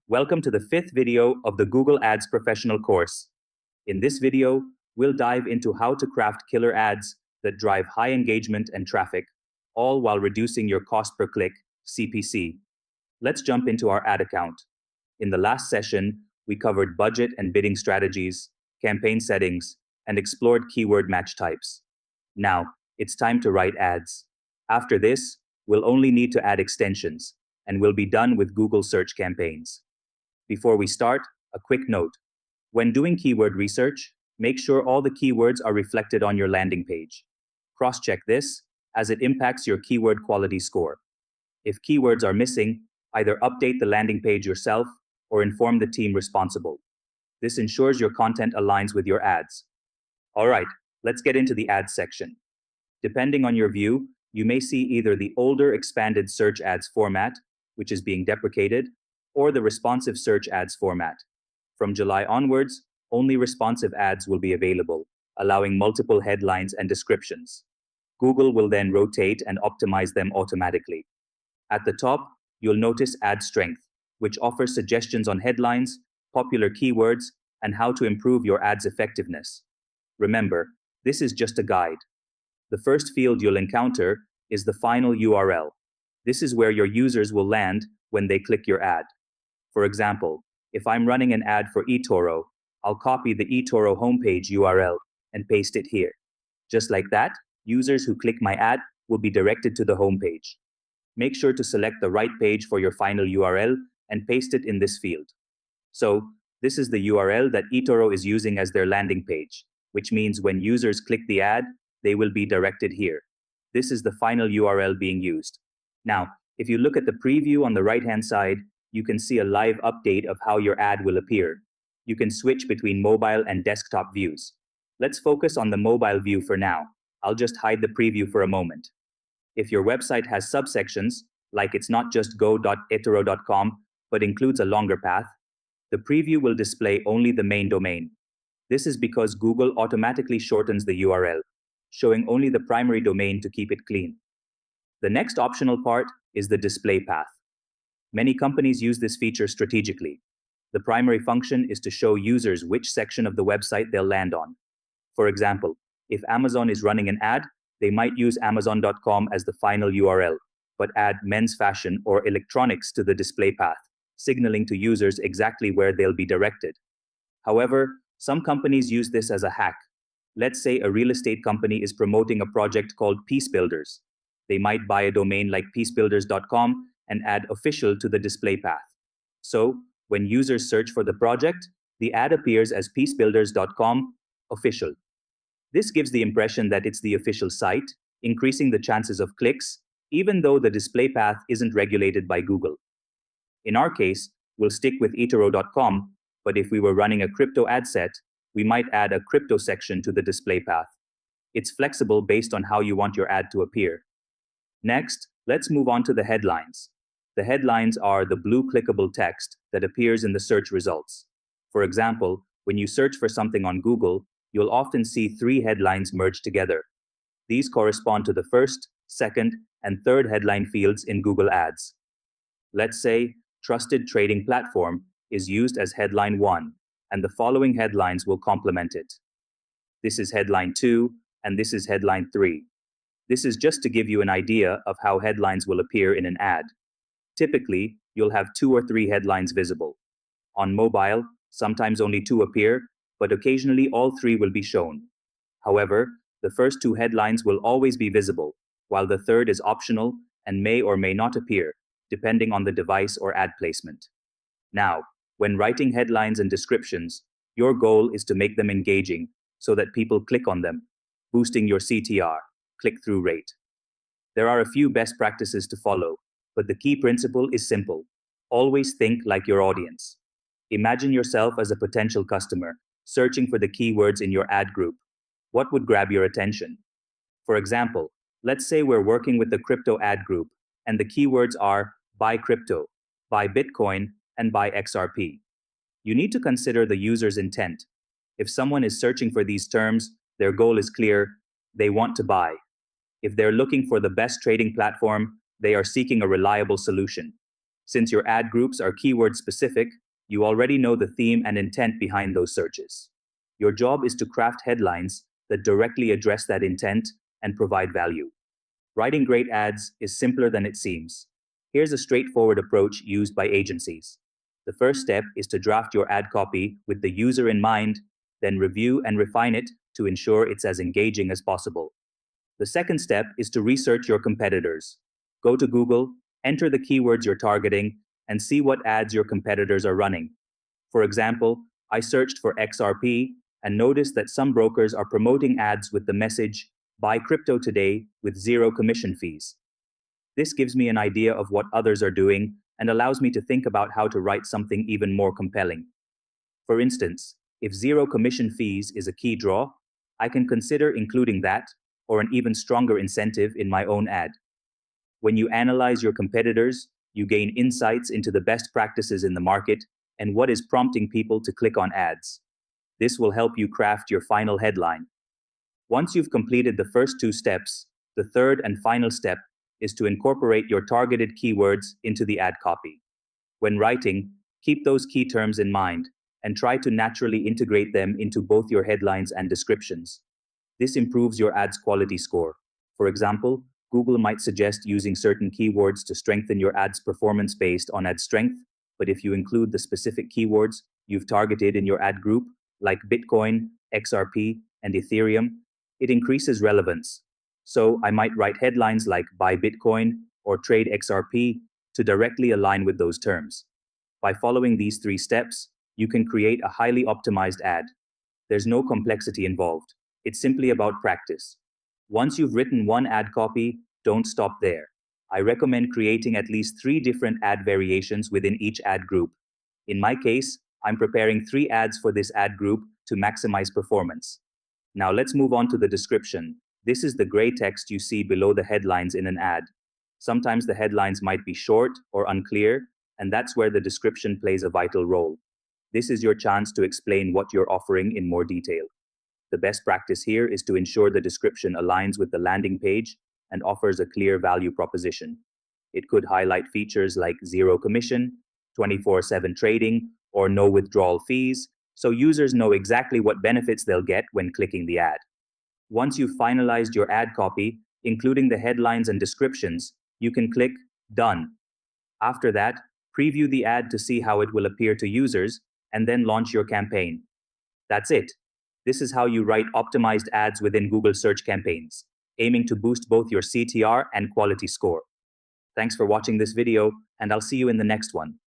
Welcome to the fifth video of the Google Ads Professional course. In this video, we'll dive into how to craft killer ads that drive high engagement and traffic, all while reducing your cost per click, CPC. Let's jump into our ad account. In the last session, we covered budget and bidding strategies, campaign settings, and explored keyword match types. Now, it's time to write ads. After this, we'll only need to add extensions, and we'll be done with Google search campaigns. Before we start, a quick note. When doing keyword research, make sure all the keywords are reflected on your landing page. Cross-check this, as it impacts your keyword quality score. If keywords are missing, either update the landing page yourself or inform the team responsible. This ensures your content aligns with your ads. All right, let's get into the ads section. Depending on your view, you may see either the older expanded search ads format, which is being deprecated, or the responsive search ads format. From July onwards, only responsive ads will be available, allowing multiple headlines and descriptions. Google will then rotate and optimize them automatically. At the top, you'll notice Ad Strength, which offers suggestions on headlines, popular keywords, and how to improve your ads' effectiveness. Remember, this is just a guide. The first field you'll encounter is the final URL. This is where your users will land when they click your ad. For example, if I'm running an ad for eToro, I'll copy the eToro homepage URL and paste it here. Just like that, users who click my ad will be directed to the homepage. Make sure to select the right page for your final URL and paste it in this field. So, this is the URL that eToro is using as their landing page, which means when users click the ad, they will be directed here. This is the final URL being used. Now, if you look at the preview on the right-hand side, you can see a live update of how your ad will appear. You can switch between mobile and desktop views. Let's focus on the mobile view for now. I'll just hide the preview for a moment. If your website has subsections, like it's not just go.etoro.com, but includes a longer path, the preview will display only the main domain. This is because Google automatically shortens the URL, showing only the primary domain to keep it clean. The next optional part is the display path. Many companies use this feature strategically. The primary function is to show users which section of the website they'll land on. For example, if Amazon is running an ad, they might use amazon.com as the final URL, but add men's fashion or electronics to the display path, signaling to users exactly where they'll be directed. However, some companies use this as a hack. Let's say a real estate company is promoting a project called Peace Builders. They might buy a domain like peacebuilders.com and add official to the display path. So, when users search for the project, the ad appears as peacebuilders.com official. This gives the impression that it's the official site, increasing the chances of clicks, even though the display path isn't regulated by Google. In our case, we'll stick with etoro.com, but if we were running a crypto ad set, we might add a crypto section to the display path. It's flexible based on how you want your ad to appear. Next, let's move on to the headlines. The headlines are the blue clickable text that appears in the search results. For example, when you search for something on Google, you'll often see 3 headlines merged together. These correspond to the first, second, and third headline fields in Google Ads. Let's say, trusted trading platform is used as headline 1, and the following headlines will complement it. This is headline 2, and this is headline 3. This is just to give you an idea of how headlines will appear in an ad. Typically, you'll have 2 or 3 headlines visible. On mobile, sometimes only 2 appear, but occasionally all 3 will be shown. However, the first 2 headlines will always be visible, while the third is optional and may or may not appear, depending on the device or ad placement. Now, when writing headlines and descriptions, your goal is to make them engaging so that people click on them, boosting your CTR, click-through rate. There are a few best practices to follow, but the key principle is simple. Always think like your audience. Imagine yourself as a potential customer, searching for the keywords in your ad group. What would grab your attention? For example, let's say we're working with the crypto ad group, and the keywords are buy crypto, buy Bitcoin, and buy XRP. You need to consider the user's intent. If someone is searching for these terms, their goal is clear: they want to buy. If they're looking for the best trading platform, they are seeking a reliable solution. Since your ad groups are keyword specific, you already know the theme and intent behind those searches. Your job is to craft headlines that directly address that intent and provide value. Writing great ads is simpler than it seems. Here's a straightforward approach used by agencies. The first step is to draft your ad copy with the user in mind, then review and refine it to ensure it's as engaging as possible. The second step is to research your competitors. Go to Google, enter the keywords you're targeting, and see what ads your competitors are running. For example, I searched for XRP and noticed that some brokers are promoting ads with the message, "Buy crypto today with zero commission fees." This gives me an idea of what others are doing and allows me to think about how to write something even more compelling. For instance, if zero commission fees is a key draw, I can consider including that or an even stronger incentive in my own ad. When you analyze your competitors, you gain insights into the best practices in the market and what is prompting people to click on ads. This will help you craft your final headline. Once you've completed the first two steps, the third and final step is to incorporate your targeted keywords into the ad copy. When writing, keep those key terms in mind and try to naturally integrate them into both your headlines and descriptions. This improves your ad's quality score. For example, Google might suggest using certain keywords to strengthen your ad's performance based on ad strength, but if you include the specific keywords you've targeted in your ad group, like Bitcoin, XRP, and Ethereum, it increases relevance. So I might write headlines like "Buy Bitcoin" or "Trade XRP" to directly align with those terms. By following these three steps, you can create a highly optimized ad. There's no complexity involved. It's simply about practice. Once you've written one ad copy, don't stop there. I recommend creating at least 3 different ad variations within each ad group. In my case, I'm preparing 3 ads for this ad group to maximize performance. Now let's move on to the description. This is the gray text you see below the headlines in an ad. Sometimes the headlines might be short or unclear, and that's where the description plays a vital role. This is your chance to explain what you're offering in more detail. The best practice here is to ensure the description aligns with the landing page and offers a clear value proposition. It could highlight features like zero commission, 24/7 trading, or no withdrawal fees, so users know exactly what benefits they'll get when clicking the ad. Once you've finalized your ad copy, including the headlines and descriptions, you can click Done. After that, preview the ad to see how it will appear to users, and then launch your campaign. That's it. This is how you write optimized ads within Google search campaigns, aiming to boost both your CTR and quality score. Thanks for watching this video, and I'll see you in the next one.